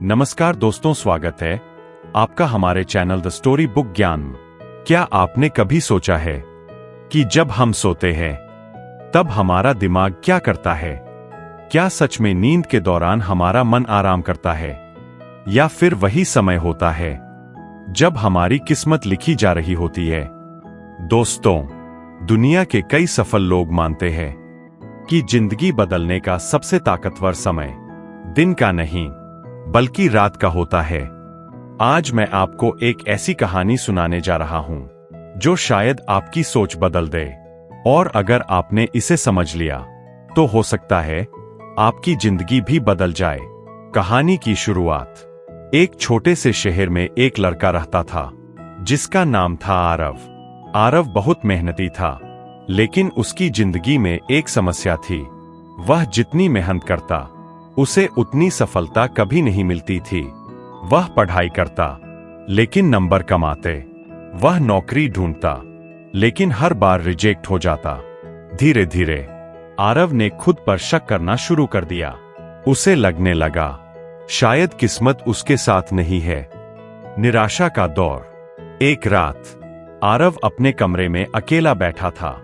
नमस्कार दोस्तों, स्वागत है आपका हमारे चैनल द स्टोरी बुक ज्ञान। क्या आपने कभी सोचा है कि जब हम सोते हैं तब हमारा दिमाग क्या करता है? क्या सच में नींद के दौरान हमारा मन आराम करता है, या फिर वही समय होता है जब हमारी किस्मत लिखी जा रही होती है? दोस्तों, दुनिया के कई सफल लोग मानते हैं कि जिंदगी बदलने का सबसे ताकतवर समय दिन का नहीं बल्कि रात का होता है। आज मैं आपको एक ऐसी कहानी सुनाने जा रहा हूं जो शायद आपकी सोच बदल दे, और अगर आपने इसे समझ लिया तो हो सकता है आपकी जिंदगी भी बदल जाए। कहानी की शुरुआत एक छोटे से शहर में एक लड़का रहता था जिसका नाम था आरव। आरव बहुत मेहनती था, लेकिन उसकी जिंदगी में एक समस्या थी। वह जितनी मेहनत करता उसे उतनी सफलता कभी नहीं मिलती थी। वह पढ़ाई करता लेकिन नंबर कम आते। वह नौकरी ढूंढता लेकिन हर बार रिजेक्ट हो जाता। धीरे धीरे आरव ने खुद पर शक करना शुरू कर दिया। उसे लगने लगा शायद किस्मत उसके साथ नहीं है। निराशा का दौर। एक रात आरव अपने कमरे में अकेला बैठा था।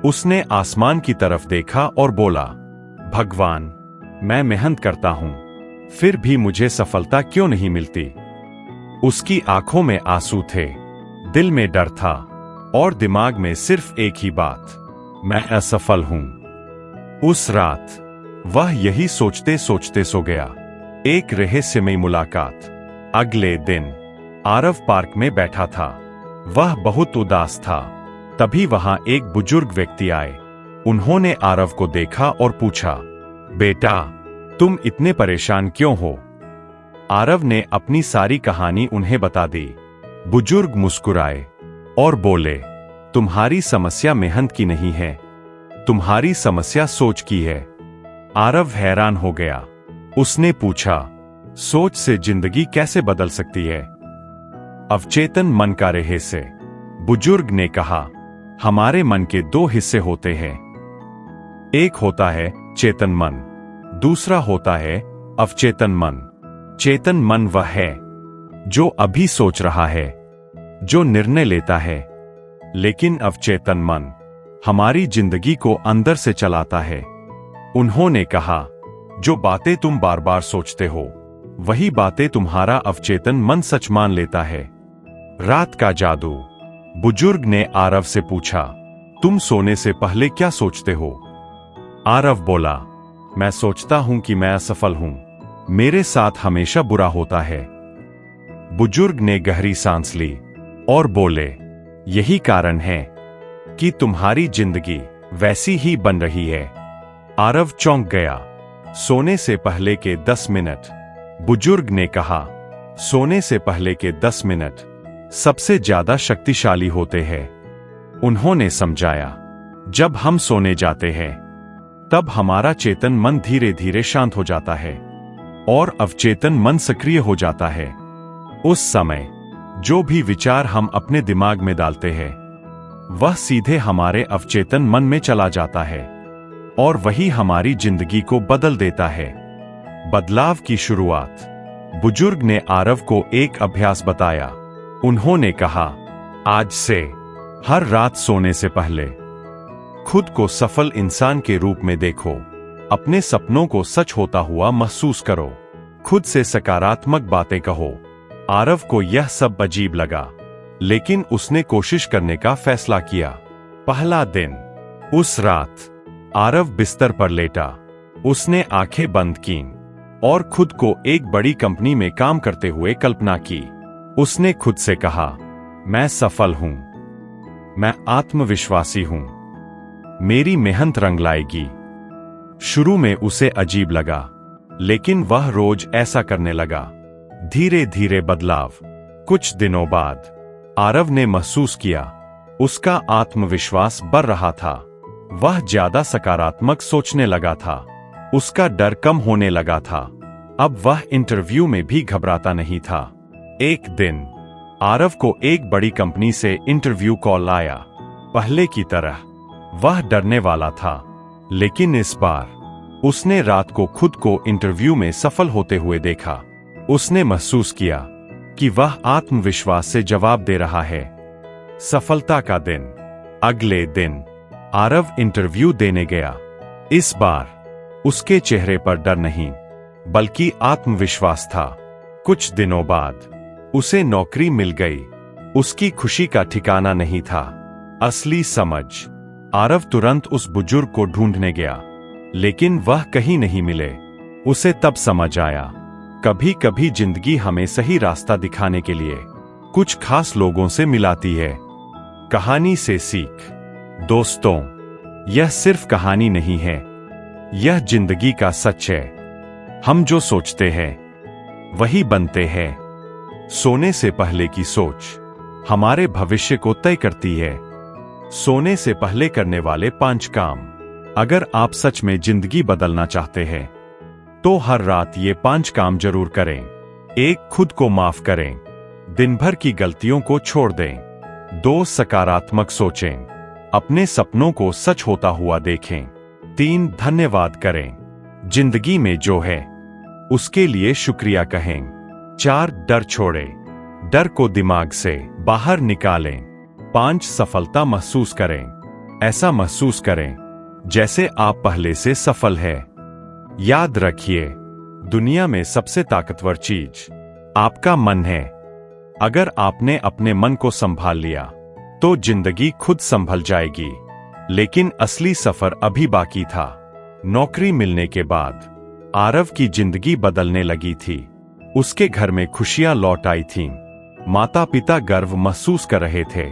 उसने आसमान की तरफ देखा और बोला, भगवान, मैं मेहनत करता हूं, फिर भी मुझे सफलता क्यों नहीं मिलती? उसकी आंखों में आंसू थे, दिल में डर था और दिमाग में सिर्फ एक ही बात, मैं असफल हूं। उस रात वह यही सोचते सोचते सो गया। एक रहस्यमयी मुलाकात। अगले दिन आरव पार्क में बैठा था। वह बहुत उदास था। तभी वहां एक बुजुर्ग व्यक्ति आए। उन्होंने आरव को देखा और पूछा, बेटा, तुम इतने परेशान क्यों हो? आरव ने अपनी सारी कहानी उन्हें बता दी। बुजुर्ग मुस्कुराए और बोले, तुम्हारी समस्या मेहनत की नहीं है, तुम्हारी समस्या सोच की है। आरव हैरान हो गया। उसने पूछा, सोच से जिंदगी कैसे बदल सकती है? अवचेतन मन का रहस्य। बुजुर्ग ने कहा, हमारे मन के दो हिस्से होते हैं। एक होता है चेतन मन, दूसरा होता है अवचेतन मन। चेतन मन वह है जो अभी सोच रहा है, जो निर्णय लेता है, लेकिन अवचेतन मन हमारी जिंदगी को अंदर से चलाता है। उन्होंने कहा, जो बातें तुम बार बार सोचते हो वही बातें तुम्हारा अवचेतन मन सच मान लेता है। रात का जादू। बुजुर्ग ने आरव से पूछा, तुम सोने से पहले क्या सोचते हो? आरव बोला, मैं सोचता हूं कि मैं असफल हूं, मेरे साथ हमेशा बुरा होता है। बुजुर्ग ने गहरी सांस ली और बोले, यही कारण है कि तुम्हारी जिंदगी वैसी ही बन रही है। आरव चौंक गया। सोने से पहले के 10 मिनट। बुजुर्ग ने कहा, सोने से पहले के 10 मिनट सबसे ज्यादा शक्तिशाली होते हैं। उन्होंने समझाया, जब हम सोने जाते हैं तब हमारा चेतन मन धीरे धीरे शांत हो जाता है और अवचेतन मन सक्रिय हो जाता है। उस समय जो भी विचार हम अपने दिमाग में डालते हैं वह सीधे हमारे अवचेतन मन में चला जाता है और वही हमारी जिंदगी को बदल देता है। बदलाव की शुरुआत। बुजुर्ग ने आरव को एक अभ्यास बताया। उन्होंने कहा, आज से हर रात सोने से पहले खुद को सफल इंसान के रूप में देखो। अपने सपनों को सच होता हुआ महसूस करो। खुद से सकारात्मक बातें कहो। आरव को यह सब अजीब लगा, लेकिन उसने कोशिश करने का फैसला किया। पहला दिन। उस रात आरव बिस्तर पर लेटा। उसने आंखें बंद कीं और खुद को एक बड़ी कंपनी में काम करते हुए कल्पना की। उसने खुद से कहा, मैं सफल हूं, मैं आत्मविश्वासी हूं, मेरी मेहनत रंग लाएगी। शुरू में उसे अजीब लगा, लेकिन वह रोज ऐसा करने लगा। धीरे धीरे बदलाव। कुछ दिनों बाद आरव ने महसूस किया उसका आत्मविश्वास बढ़ रहा था। वह ज्यादा सकारात्मक सोचने लगा था। उसका डर कम होने लगा था। अब वह इंटरव्यू में भी घबराता नहीं था। एक दिन आरव को एक बड़ी कंपनी से इंटरव्यू कॉल आया। पहले की तरह वह डरने वाला था, लेकिन इस बार उसने रात को खुद को इंटरव्यू में सफल होते हुए देखा। उसने महसूस किया कि वह आत्मविश्वास से जवाब दे रहा है। सफलता का दिन। अगले दिन आरव इंटरव्यू देने गया। इस बार उसके चेहरे पर डर नहीं, बल्कि आत्मविश्वास था। कुछ दिनों बाद उसे नौकरी मिल गई। उसकी खुशी का ठिकाना नहीं था। असली समझ। आरव तुरंत उस बुजुर्ग को ढूंढने गया, लेकिन वह कहीं नहीं मिले। उसे तब समझ आया, कभी कभी जिंदगी हमें सही रास्ता दिखाने के लिए कुछ खास लोगों से मिलाती है। कहानी से सीख। दोस्तों, यह सिर्फ कहानी नहीं है, यह जिंदगी का सच है। हम जो सोचते हैं वही बनते हैं। सोने से पहले की सोच हमारे भविष्य को तय करती है। सोने से पहले करने वाले 5 काम। अगर आप सच में जिंदगी बदलना चाहते हैं तो हर रात ये 5 काम जरूर करें। 1. खुद को माफ करें। दिन भर की गलतियों को छोड़ दें। 2. सकारात्मक सोचें। अपने सपनों को सच होता हुआ देखें। 3. धन्यवाद करें। जिंदगी में जो है उसके लिए शुक्रिया कहें। 4. डर छोड़ें। डर को दिमाग से बाहर निकालें। 5. सफलता महसूस करें। ऐसा महसूस करें जैसे आप पहले से सफल हैं। याद रखिए, दुनिया में सबसे ताकतवर चीज आपका मन है। अगर आपने अपने मन को संभाल लिया तो जिंदगी खुद संभल जाएगी। लेकिन असली सफर अभी बाकी था। नौकरी मिलने के बाद आरव की जिंदगी बदलने लगी थी। उसके घर में खुशियां लौट आई थीं। माता पिता गर्व महसूस कर रहे थे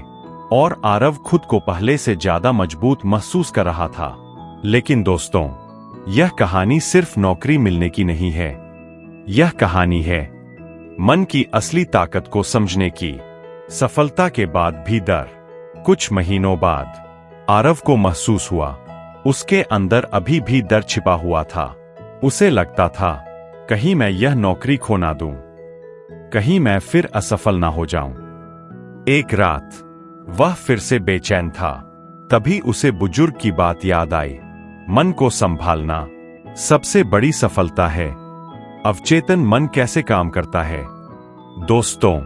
और आरव खुद को पहले से ज्यादा मजबूत महसूस कर रहा था। लेकिन दोस्तों, यह कहानी सिर्फ नौकरी मिलने की नहीं है। यह कहानी है मन की असली ताकत को समझने की। सफलता के बाद भी डर। कुछ महीनों बाद आरव को महसूस हुआ उसके अंदर अभी भी डर छिपा हुआ था। उसे लगता था, कहीं मैं यह नौकरी खो ना दूं, कहीं मैं फिर असफल ना हो जाऊं। एक रात वह फिर से बेचैन था। तभी उसे बुजुर्ग की बात याद आई। मन को संभालना सबसे बड़ी सफलता है। अवचेतन मन कैसे काम करता है? दोस्तों,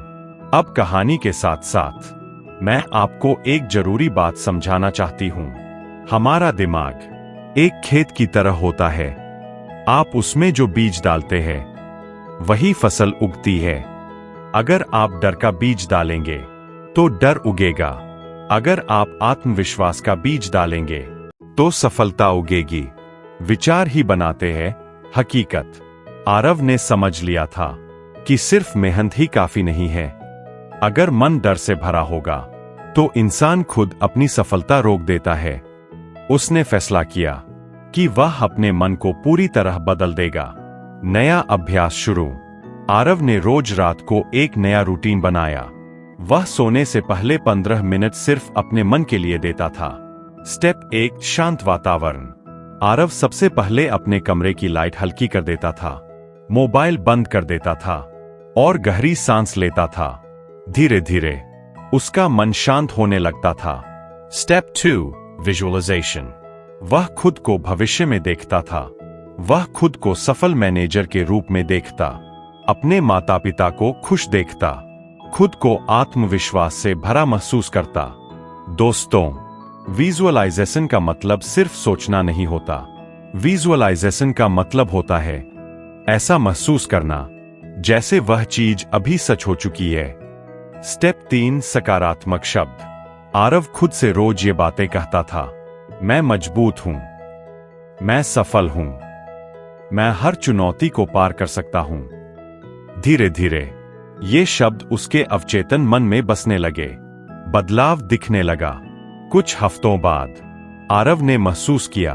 अब कहानी के साथ साथ मैं आपको एक जरूरी बात समझाना चाहती हूं। हमारा दिमाग एक खेत की तरह होता है। आप उसमें जो बीज डालते हैं वही फसल उगती है। अगर आप डर का बीज डालेंगे तो डर उगेगा। अगर आप आत्मविश्वास का बीज डालेंगे तो सफलता उगेगी। विचार ही बनाते हैं हकीकत। आरव ने समझ लिया था कि सिर्फ मेहनत ही काफी नहीं है। अगर मन डर से भरा होगा तो इंसान खुद अपनी सफलता रोक देता है। उसने फैसला किया कि वह अपने मन को पूरी तरह बदल देगा। नया अभ्यास शुरू। आरव ने रोज रात को एक नया रूटीन बनाया। वह सोने से पहले 15 मिनट सिर्फ अपने मन के लिए देता था। स्टेप 1, शांत वातावरण। आरव सबसे पहले अपने कमरे की लाइट हल्की कर देता था, मोबाइल बंद कर देता था और गहरी सांस लेता था। धीरे धीरे उसका मन शांत होने लगता था। Step 2, visualisation. वह खुद को भविष्य में देखता था। वह खुद को सफल मैनेजर के रूप में देखता, अपने माता पिता को खुश देखता, खुद को आत्मविश्वास से भरा महसूस करता। दोस्तों, विजुअलाइजेशन का मतलब सिर्फ सोचना नहीं होता। विजुअलाइजेशन का मतलब होता है ऐसा महसूस करना जैसे वह चीज अभी सच हो चुकी है। स्टेप 3, सकारात्मक शब्द। आरव खुद से रोज ये बातें कहता था, मैं मजबूत हूं, मैं सफल हूं, मैं हर चुनौती को पार कर सकता हूं। धीरे धीरे ये शब्द उसके अवचेतन मन में बसने लगे। बदलाव दिखने लगा। कुछ हफ्तों बाद आरव ने महसूस किया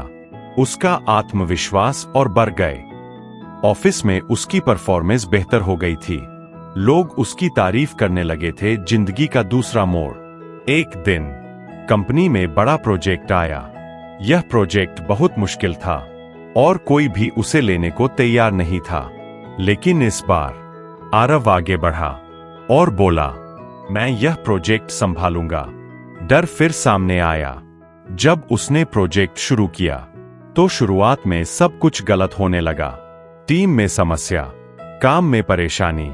उसका आत्मविश्वास और बढ़ गए। ऑफिस में उसकी परफॉर्मेंस बेहतर हो गई थी। लोग उसकी तारीफ करने लगे थे। जिंदगी का दूसरा मोड़। एक दिन कंपनी में बड़ा प्रोजेक्ट आया। यह प्रोजेक्ट बहुत मुश्किल था और कोई भी उसे लेने को तैयार नहीं था। लेकिन इस बार आरव आगे बढ़ा और बोला, मैं यह प्रोजेक्ट संभालूंगा। डर फिर सामने आया। जब उसने प्रोजेक्ट शुरू किया तो शुरुआत में सब कुछ गलत होने लगा। टीम में समस्या, काम में परेशानी,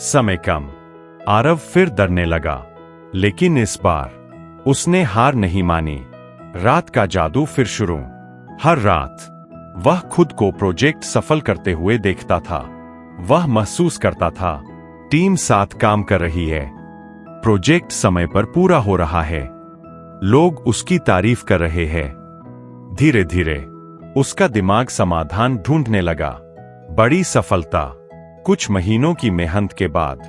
समय कम। आरव फिर डरने लगा, लेकिन इस बार उसने हार नहीं मानी। रात का जादू फिर शुरू। हर रात वह खुद को प्रोजेक्ट सफल करते हुए देखता था। वह महसूस करता था टीम साथ काम कर रही है, प्रोजेक्ट समय पर पूरा हो रहा है, लोग उसकी तारीफ कर रहे हैं। धीरे धीरे उसका दिमाग समाधान ढूंढने लगा। बड़ी सफलता। कुछ महीनों की मेहनत के बाद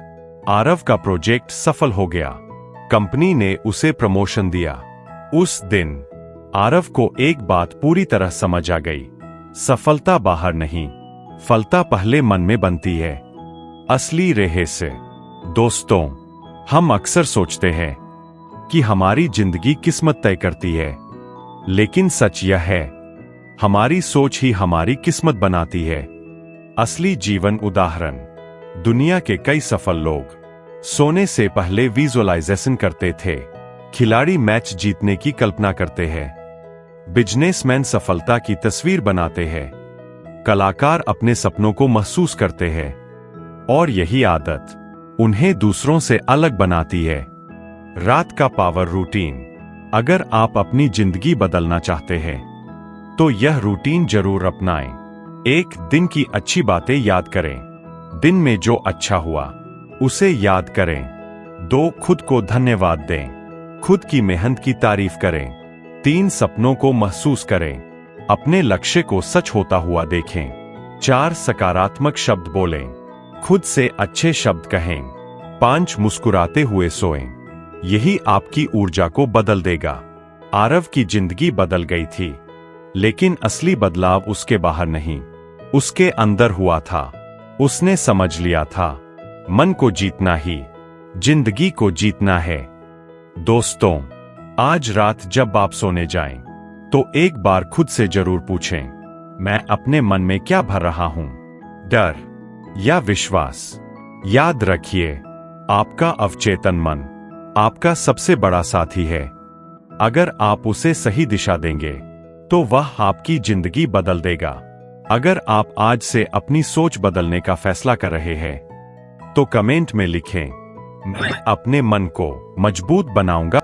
आरव का प्रोजेक्ट सफल हो गया। कंपनी ने उसे प्रमोशन दिया। उस दिन आरव को एक बात पूरी तरह समझ आ गई, सफलता बाहर नहीं, फलता पहले मन में बनती है। असली रहस्य। दोस्तों, हम अक्सर सोचते हैं कि हमारी जिंदगी किस्मत तय करती है, लेकिन सच यह है, हमारी सोच ही हमारी किस्मत बनाती है। असली जीवन उदाहरण। दुनिया के कई सफल लोग सोने से पहले विजुअलाइजेशन करते थे, खिलाड़ी मैच जीतने की कल्पना करते हैं, बिजनेसमैन सफलता की तस्वीर बनाते हैं, कलाकार अपने सपनों को महसूस करते हैं, और यही आदत उन्हें दूसरों से अलग बनाती है। रात का पावर रूटीन। अगर आप अपनी जिंदगी बदलना चाहते हैं तो यह रूटीन जरूर अपनाएं। 1 दिन की अच्छी बातें याद करें। दिन में जो अच्छा हुआ उसे याद करें। 2 खुद को धन्यवाद दें। खुद की मेहनत की तारीफ करें। 3 सपनों को महसूस करें। अपने लक्ष्य को सच होता हुआ देखें। 4 सकारात्मक शब्द बोलें। खुद से अच्छे शब्द कहें। 5 मुस्कुराते हुए सोएं। यही आपकी ऊर्जा को बदल देगा। आरव की जिंदगी बदल गई थी, लेकिन असली बदलाव उसके बाहर नहीं, उसके अंदर हुआ था। उसने समझ लिया था, मन को जीतना ही जिंदगी को जीतना है। दोस्तों, आज रात जब आप सोने जाएं, तो एक बार खुद से जरूर पूछें, मैं अपने मन में क्या भर रहा हूं, डर या विश्वास? याद रखिए, आपका अवचेतन मन आपका सबसे बड़ा साथी है। अगर आप उसे सही दिशा देंगे तो वह आपकी जिंदगी बदल देगा। अगर आप आज से अपनी सोच बदलने का फैसला कर रहे हैं तो कमेंट में लिखें, मैं अपने मन को मजबूत बनाऊंगा।